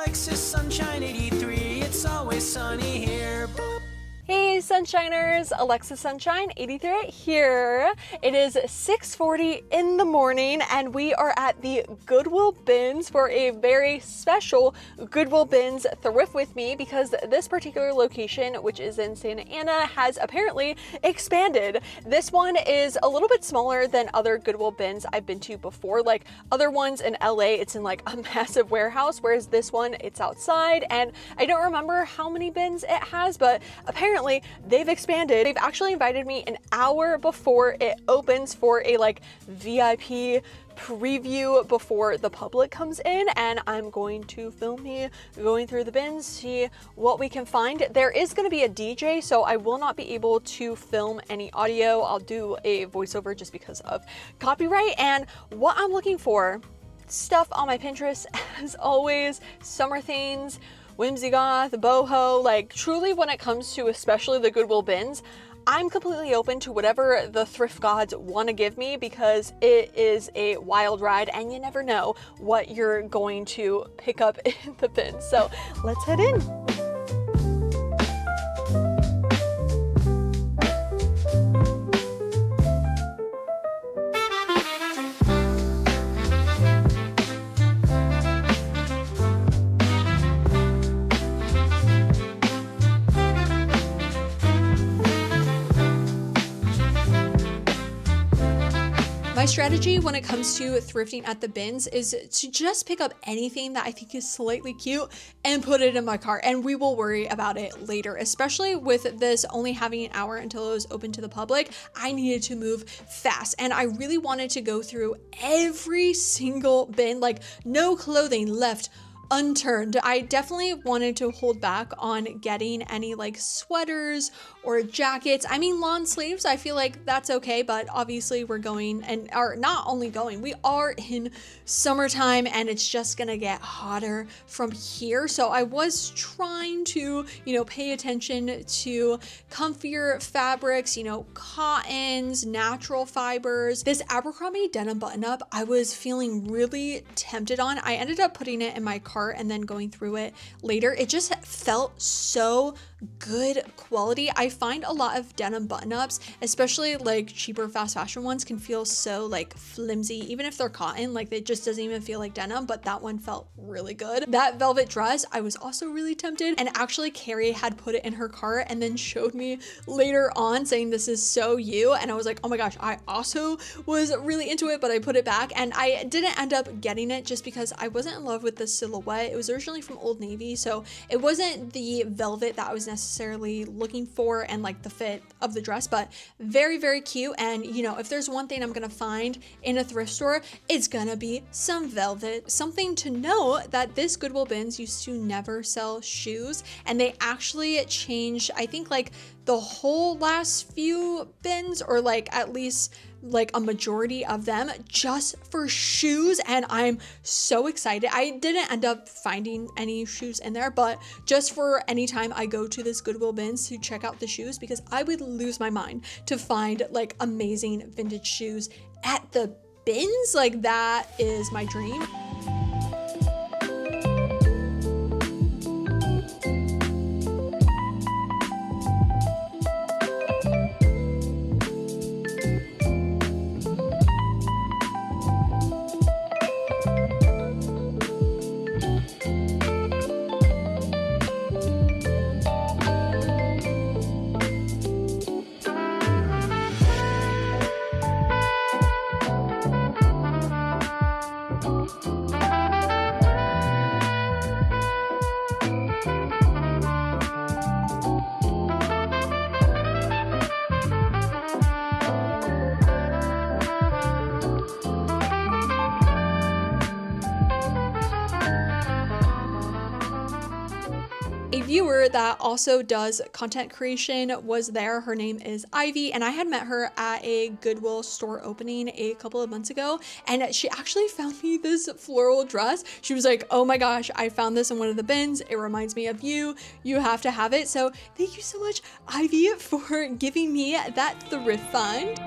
Alexis Sunshine 83, it's always sunny here. Boop. Hey Sunshiners, Alexa Sunshine 83 here. It is 6:40 in the morning and we are at the Goodwill Bins for a very special Goodwill Bins thrift with me because this particular location, which is in Santa Ana, has apparently expanded. This one is a little bit smaller than other Goodwill Bins I've been to before. Like other ones in LA, it's in like a massive warehouse, whereas this one, it's outside, and I don't remember how many bins it has, but apparently they've expanded. They've actually invited me an hour before it opens for a like VIP preview before the public comes in, and I'm going to film me going through the bins, see what we can find. There is going to be a DJ, so I will not be able to film any audio. I'll do a voiceover just because of copyright. And what I'm looking for, stuff on my Pinterest as always, summer things, whimsy goth, boho, like truly when it comes to especially the Goodwill Bins, I'm completely open to whatever the thrift gods want to give me because it is a wild ride and you never know what you're going to pick up in the bins. So let's head in. My strategy when it comes to thrifting at the bins is to just pick up anything that I think is slightly cute and put it in my cart, and we will worry about it later. Especially with this only having an hour until it was open to the public, I needed to move fast and I really wanted to go through every single bin, like no clothing left unturned. I definitely wanted to hold back on getting any like sweaters or jackets. I mean, lawn sleeves, I feel like that's okay, but obviously we're going and are not only going, we are in summertime and it's just gonna get hotter from here. So I was trying to, pay attention to comfier fabrics, cottons, natural fibers. This Abercrombie denim button up, I was feeling really tempted on. I ended up putting it in my cart and then going through it later. It just felt so good quality. I find a lot of denim button-ups, especially like cheaper fast fashion ones, can feel so like flimsy, even if they're cotton, like it just doesn't even feel like denim, but that one felt really good. That velvet dress, I was also really tempted, and actually Carrie had put it in her cart and then showed me later on saying this is so you, and I was like, oh my gosh, I also was really into it, but I put it back and I didn't end up getting it just because I wasn't in love with the silhouette. It was originally from Old Navy, so it wasn't the velvet that I was necessarily looking for and like the fit of the dress, but very, very cute. And if there's one thing I'm gonna find in a thrift store, it's gonna be some velvet. Something to know that this Goodwill Bins used to never sell shoes, and they actually changed, I think, like the whole last few bins, or like at least like a majority of them, just for shoes, and I'm so excited. I didn't end up finding any shoes in there, but just for any time I go to this Goodwill Bins to check out the shoes, because I would lose my mind to find like amazing vintage shoes at the bins. Like that is my dream. A viewer that also does content creation was there. Her name is Ivy, and I had met her at a Goodwill store opening a couple of months ago, and she actually found me this floral dress. She was like, oh my gosh, I found this in one of the bins. It reminds me of you. You have to have it. So thank you so much, Ivy, for giving me that thrift find.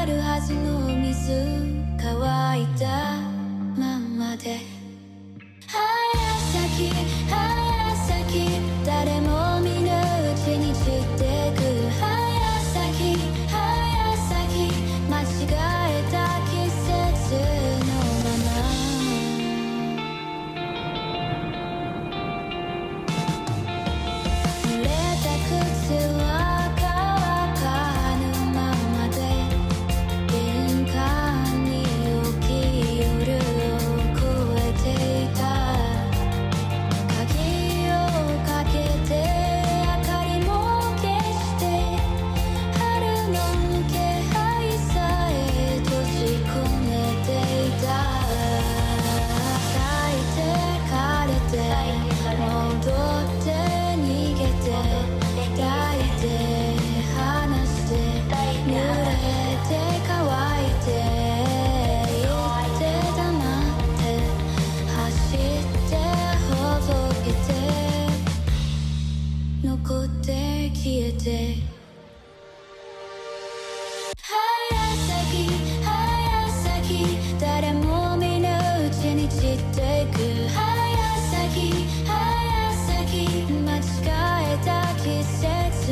るはずの水乾いたままで早咲き早咲き誰も見ぬうちに散ってく早咲き早咲き間違えた季節のまま濡れた靴は乾かぬままで玄関に置き夜を越えていた鍵をかけて明かりも消して春の気配さえ閉じ込めていた咲いて枯れて戻って逃げて抱いて離して濡れて乾いて言って黙って走ってほどけて残って消えて早咲き早咲き誰も見ぬうちに散っていく早咲き早咲き間違えた季節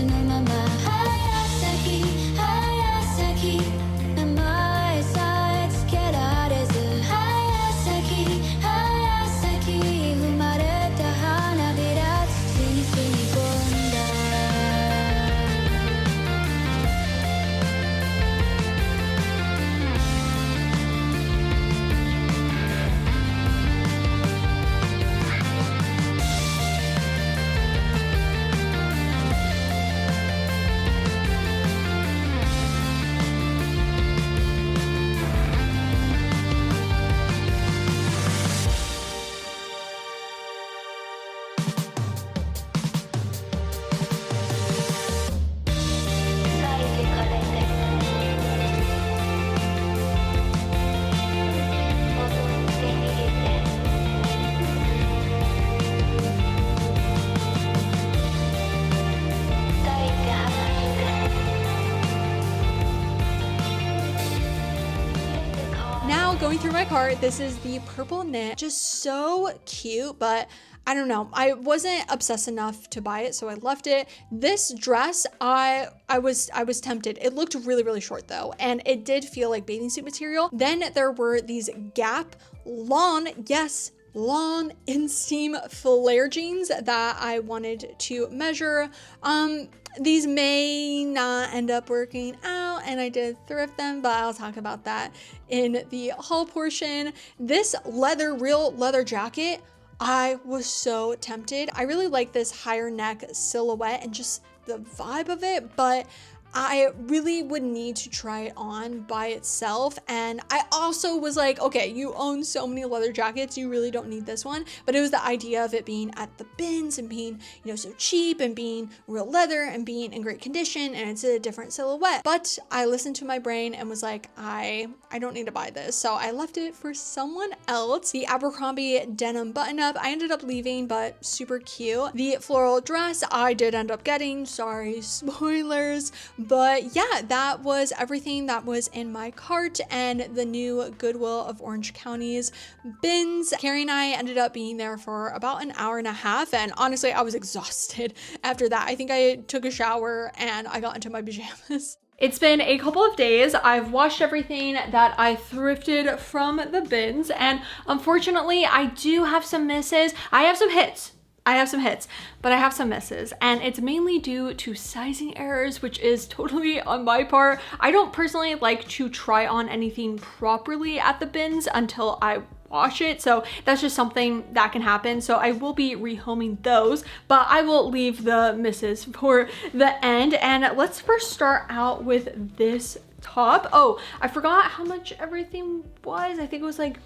のまま早咲き早咲き名前さえつけられず早咲き早咲き生まれた花びら土に染み込んだNow going through my cart, this is the purple knit, just so cute, but I don't know, I wasn't obsessed enough to buy it, so I left it. This dress, I was tempted. It looked really short though, and it did feel like bathing suit material. Then there were these Gap lawn, yes, lawn inseam flare jeans that I wanted to measure. These may not end up working out, and I did thrift them, but I'll talk about that in the haul portion. This real leather jacket, I was so tempted. I really like this higher neck silhouette and just the vibe of it, but I really would need to try it on by itself. And I also was like, okay, you own so many leather jackets, you really don't need this one. But it was the idea of it being at the bins and being, you know, so cheap and being real leather and being in great condition, and it's a different silhouette. But I listened to my brain and was like, I don't need to buy this. So I left it for someone else. The Abercrombie denim button up, I ended up leaving, but super cute. The floral dress I did end up getting, sorry, spoilers. But yeah, that was everything that was in my cart and the new Goodwill of Orange County's bins. Carrie and I ended up being there for about an hour and a half, and honestly, I was exhausted after that. I think I took a shower and I got into my pajamas. It's been a couple of days. I've washed everything that I thrifted from the bins, and unfortunately, I do have some misses. I have some hits, but I have some misses, and it's mainly due to sizing errors, which is totally on my part. I don't personally like to try on anything properly at the bins until I wash it, so that's just something that can happen. So I will be rehoming those, but I will leave the misses for the end. And let's first start out with this top. Oh, I forgot how much everything was. I think it was like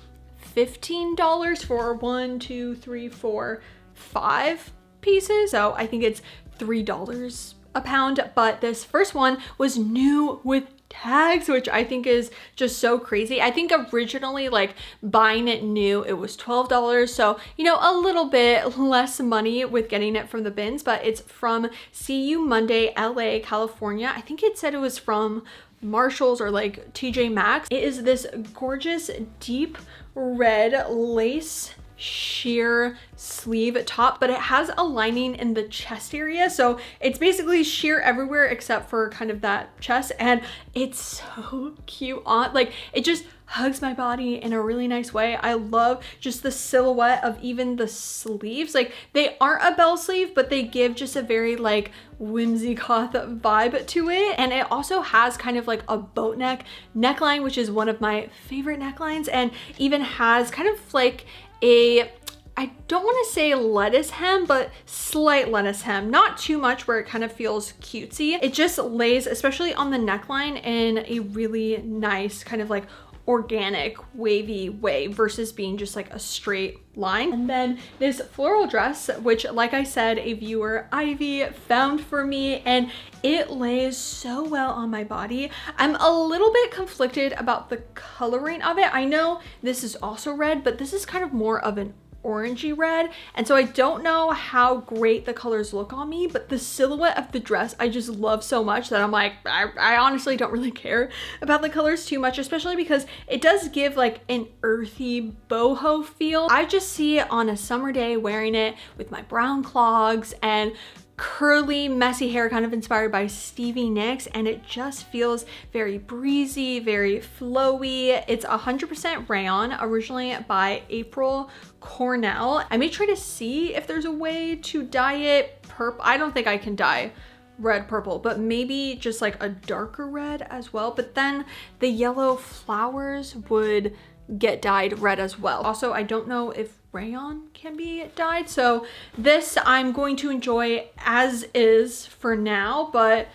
$15 for 1, 2, 3, 4, 5 pieces. So I think it's $3 a pound, but this first one was new with tags, which I think is just so crazy. I think originally, like, buying it new, it was $12, so you know, a little bit less money with getting it from the bins, but it's from See You Monday, LA, California. I think it said it was from Marshalls or like TJ Maxx. It is this gorgeous deep red lace sheer sleeve top, but it has a lining in the chest area, so it's basically sheer everywhere except for kind of that chest, and it's so cute on, like, it just hugs my body in a really nice way. I love just the silhouette of even the sleeves. Like, they aren't a bell sleeve, but they give just a very like whimsy-goth vibe to it. And it also has kind of like a boat neck neckline, which is one of my favorite necklines, and even has kind of like a, I don't want to say lettuce hem, but slight lettuce hem. Not too much where it kind of feels cutesy. It just lays, especially on the neckline, in a really nice kind of like organic wavy way versus being just like a straight line. And then this floral dress, which like I said, a viewer, Ivy, found for me, and it lays so well on my body. I'm a little bit conflicted about the coloring of it. I know this is also red, but this is kind of more of an orangey red, and so I don't know how great the colors look on me, but the silhouette of the dress I just love so much that I'm like, I honestly don't really care about the colors too much, especially because it does give like an earthy boho feel. I just see it on a summer day wearing it with my brown clogs and curly messy hair, kind of inspired by Stevie Nicks, and it just feels very breezy, very flowy. It's 100% rayon, originally by April Cornell. I may try to see if there's a way to dye it purple. I don't think I can dye red purple, but maybe just like a darker red as well, but then the yellow flowers would get dyed red as well. Also, I don't know if rayon can be dyed, so this I'm going to enjoy as is for now, but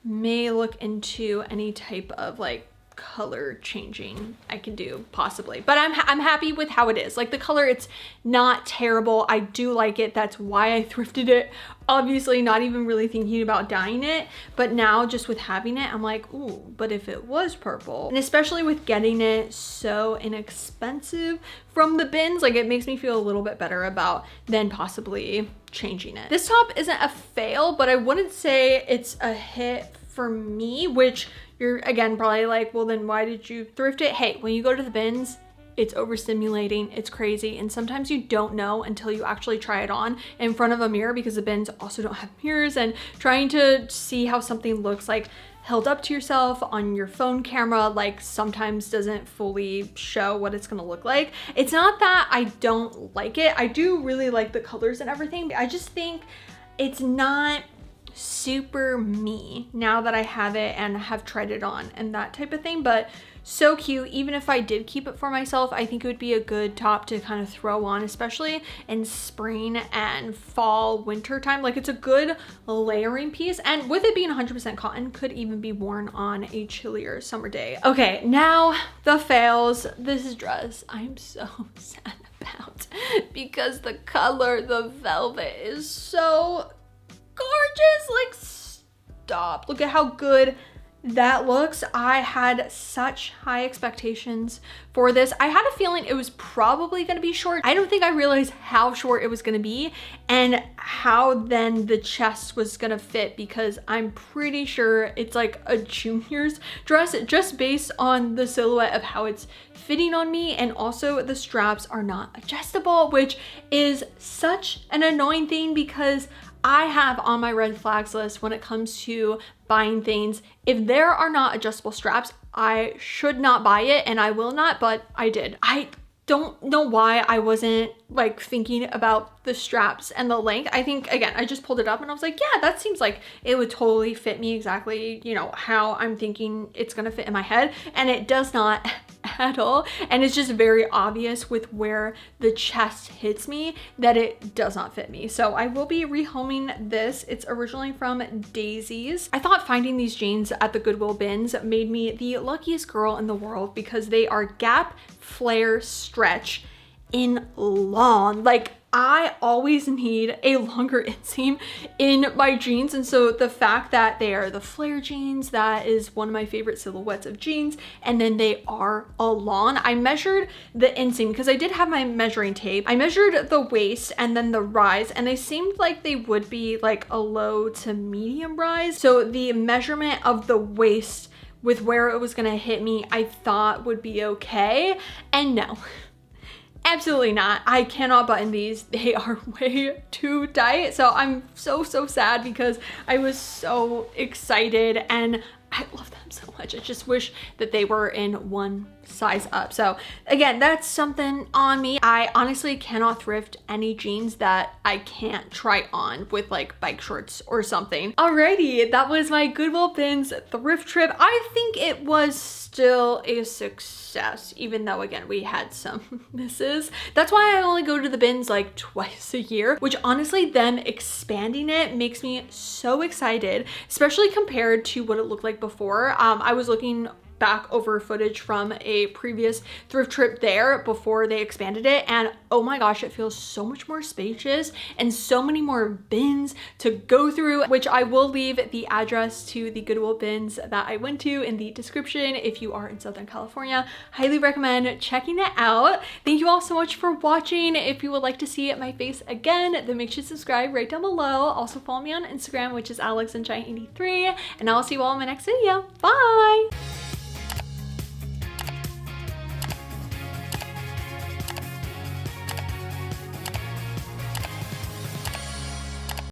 may look into any type of like color changing I can do possibly. But I'm happy with how it is. Like, the color, it's not terrible. I do like it. That's why I thrifted it. Obviously not even really thinking about dyeing it, but now just with having it, I'm like, ooh, but if it was purple, and especially with getting it so inexpensive from the bins, like, it makes me feel a little bit better about then possibly changing it. This top isn't a fail, but I wouldn't say it's a hit for me, which you're again probably like, well, then why did you thrift it? Hey, when you go to the bins, it's overstimulating, it's crazy, and sometimes you don't know until you actually try it on in front of a mirror, because the bins also don't have mirrors, and trying to see how something looks like held up to yourself on your phone camera like sometimes doesn't fully show what it's gonna look like. It's not that I don't like it. I do really like the colors and everything. I just think it's not super me now that I have it and have tried it on and that type of thing, but so cute. Even if I did keep it for myself, I think it would be a good top to kind of throw on, especially in spring and fall, winter time. Like, it's a good layering piece, and with it being 100% cotton, could even be worn on a chillier summer day. Okay, now the fails. This dress I'm so sad about because the color, the velvet, is so gorgeous. Like, stop. Look at how good that looks. I had such high expectations for this. I had a feeling it was probably going to be short. I don't think I realized how short it was going to be and how then the chest was going to fit, because I'm pretty sure it's like a junior's dress just based on the silhouette of how it's fitting on me, and also the straps are not adjustable, which is such an annoying thing, because I have on my red flags list when it comes to buying things, if there are not adjustable straps, I should not buy it, and I will not, but I did. I don't know why I wasn't like thinking about the straps and the length. I think, again, I just pulled it up and I was like, yeah, that seems like it would totally fit me exactly, you know, how I'm thinking it's gonna fit in my head, and it does not at all. And it's just very obvious with where the chest hits me that it does not fit me. So I will be rehoming this. It's originally from Daisy's. I thought finding these jeans at the Goodwill bins made me the luckiest girl in the world, because they are Gap flare stretch in long. Like, I always need a longer inseam in my jeans, and so the fact that they are the flare jeans, that is one of my favorite silhouettes of jeans, and then they are a long. I measured the inseam because I did have my measuring tape. I measured the waist and then the rise, and they seemed like they would be like a low to medium rise. So the measurement of the waist with where it was gonna hit me, I thought would be okay. And no, absolutely not. I cannot button these. They are way too tight. So I'm so sad because I was so excited and I love them so much. I just wish that they were in one size up. So again, that's something on me. I honestly cannot thrift any jeans that I can't try on with like bike shorts or something. Alrighty, that was my Goodwill Bins thrift trip. I think it was still a success, even though again, we had some misses. That's why I only go to the bins like twice a year, which honestly them expanding it makes me so excited, especially compared to what it looked like before. I was looking back over footage from a previous thrift trip there before they expanded it, and oh my gosh, it feels so much more spacious and so many more bins to go through, which I will leave the address to the Goodwill bins that I went to in the description if you are in Southern California. Highly recommend checking it out. Thank you all so much for watching. If you would like to see my face again, then make sure to subscribe right down below. Also follow me on Instagram, which is AlexSunshine83, and I'll see you all in my next video. Bye!